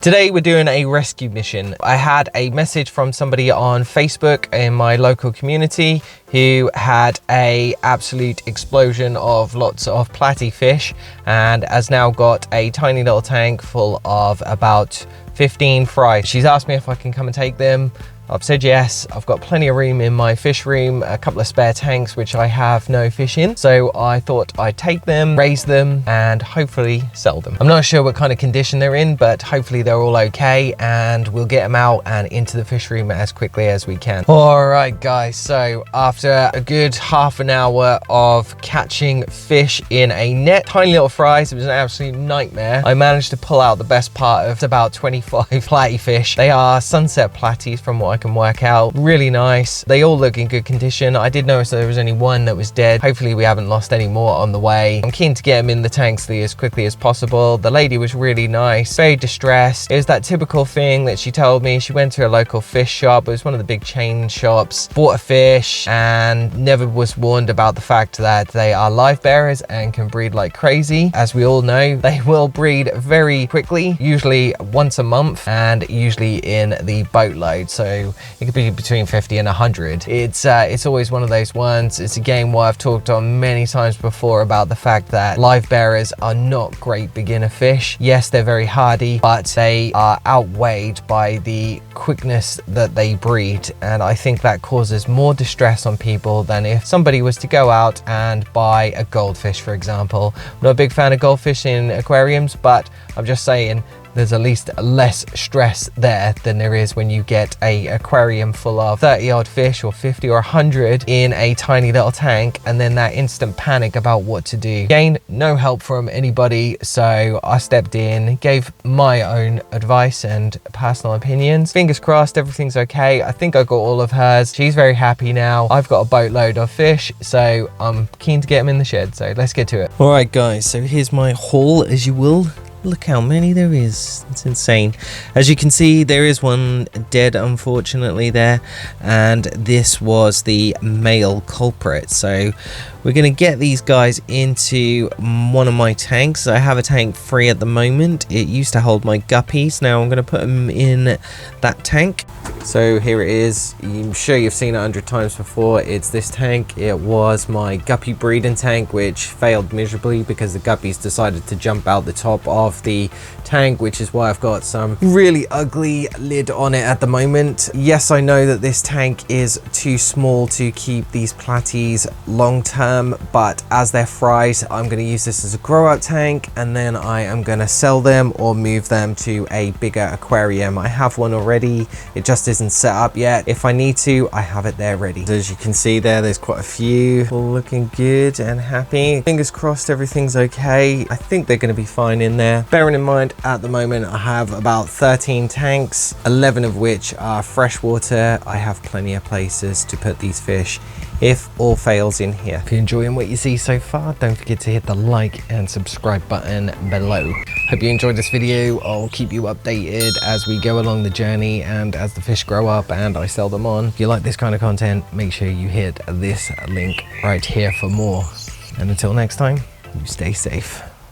Today we're doing a rescue mission. I had a message from somebody on Facebook in my local community who had a absolute explosion of lots of platy fish and has now got a tiny little tank full of about 15 fry. She's asked me if I can come and take them. I've said yes. I've got plenty of room in my fish room, a couple of spare tanks which I have no fish in, so I thought I'd take them, raise them, and hopefully sell them. I'm not sure what kind of condition they're in, but hopefully they're all okay, and we'll get them out and into the fish room as quickly as we can. All right, guys, so after a good half an hour of catching fish in a net, tiny little fries, it was an absolute nightmare. I managed to pull out the best part of about 25 platy fish. They are sunset platies from what I can work out. Really nice. They all look in good condition. I did notice there was only one that was dead. Hopefully we haven't lost any more on the way. I'm keen to get them in the tanks as quickly as possible. The lady was really nice, very distressed. It was that typical thing that she told me. She went to a local fish shop. It was one of the big chain shops, bought a fish and never was warned about the fact that they are live bearers and can breed like crazy. As we all know, they will breed very quickly, usually once a month and usually in the boatload. So it could be between 50 and 100. It's always one of those ones. It's again what I've talked on many times before about the fact that live bearers are not great beginner fish. Yes, they're very hardy, but they are outweighed by the quickness that they breed, and I think that causes more distress on people than if somebody was to go out and buy a goldfish, for example. I'm not a big fan of goldfish in aquariums, but I'm just saying there's at least less stress there than there is when you get a aquarium full of 30 odd fish or 50 or 100 in a tiny little tank, and then that instant panic about what to do. Again, no help from anybody, so I stepped in, gave my own advice and personal opinions. Fingers crossed everything's okay. I think I got all of hers. She's very happy now. I've got a boatload of fish, so I'm keen to get them in the shed, so let's get to it. All right, guys, so here's my haul, as you will. Look how many there is. It's insane. As you can see, there is one dead, unfortunately, there, and this was the male culprit. So we're going to get these guys into one of my tanks. I have a tank free at the moment. It used to hold my guppies. Now I'm going to put them in that tank. So here it is. I'm sure you've seen it 100 times before. It's this tank. It was my guppy breeding tank, which failed miserably because the guppies decided to jump out the top of the tank, which is why I've got some really ugly lid on it at the moment. Yes, I know that this tank is too small to keep these platies long term, but as they're fries, I'm going to use this as a grow out tank, and then I am going to sell them or move them to a bigger aquarium. I have one already. It just isn't set up yet. If I need to, I have it there ready. So as you can see there's quite a few, all looking good and happy. Fingers crossed everything's okay. I think they're going to be fine in there. Bearing in mind at the moment I have about 13 tanks, 11 of which are freshwater. I have plenty of places to put these fish if all fails in here. If you're enjoying what you see so far, don't forget to hit the like and subscribe button below. Hope you enjoyed this video. I'll keep you updated as we go along the journey and as the fish grow up and I sell them on. If you like this kind of content, make sure you hit this link right here for more. And until next time, you stay safe.